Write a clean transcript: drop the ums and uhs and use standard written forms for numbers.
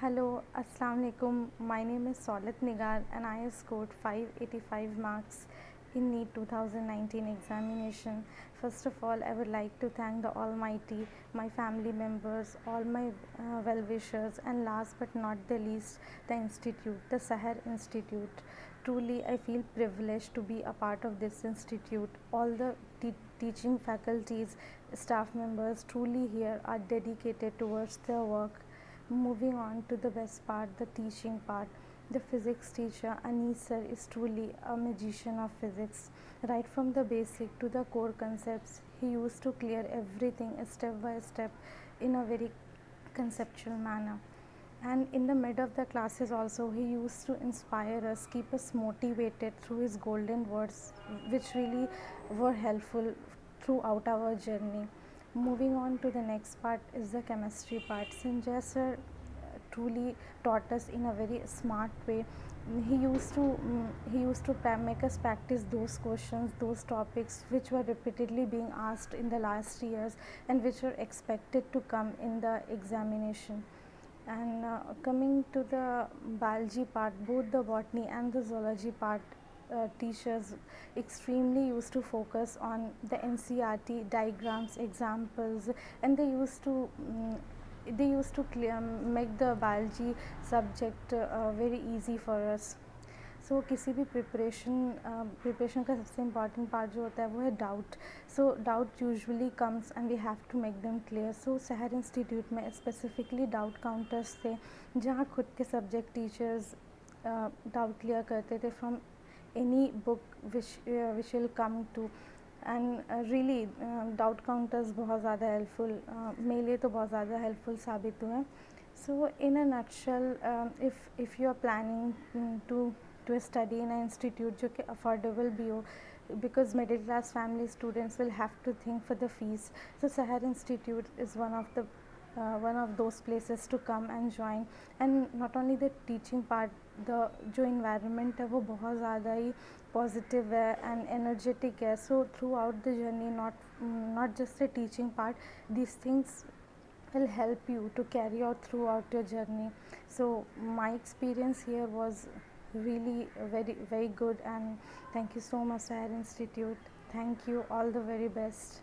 Hello, Assalamu alaikum. My name is Saulat Nigar and I scored 585 marks in NEET 2019 examination. First of all, I would like to thank the Almighty, my family members, all my well-wishers, and last but not the least, the institute, the Sahar Institute. Truly, I feel privileged to be a part of this institute. All the teaching faculties, staff members truly here are dedicated towards their work. Moving on to the best part, the teaching part. The physics teacher Anis sir is truly a magician of physics. Right from the basic to the core concepts, he used to clear everything step by step in a very conceptual manner. And in the mid of the classes also, he used to inspire us, keep us motivated through his golden words, which really were helpful throughout our journey. Moving on to the next part is the chemistry part. Sanjay sir truly taught us in a very smart way. He used to make us practice those questions, those topics which were repeatedly being asked in the last years and which were expected to come in the examination. And coming to the biology part, both the botany and the zoology part, teachers extremely used to focus on the NCERT diagrams, examples, and they used to make the biology subject very easy for us. सो किसी भी preparation का सबसे important part जो होता है वो है doubt. So doubt usually comes and we have to make them clear. So Sahar institute में स्पेसिफिकली डाउट काउंटर्स थे जहाँ खुद के सब्जेक्ट टीचर्स डाउट क्लियर करते थे from any book which will come to. And really doubt counters बहुत ज़्यादा helpful मेरे लिए तो बहुत ज़्यादा हेल्पफुल साबित हुए. So in a nutshell, if you are planning to study in a institute जो कि अफोर्डेबल भी हो, because middle class family students will have to think for the fees. So Sahar Institute is one of those places to come and join. And not only the teaching part, the जो environment है वो बहुत ज़्यादा ही positive है and energetic है. So throughout the journey, not just the teaching part, these things will help you to carry out throughout your journey. So my experience here was really very good, and thank you so much, Sahar Institute. Thank you, all the very best.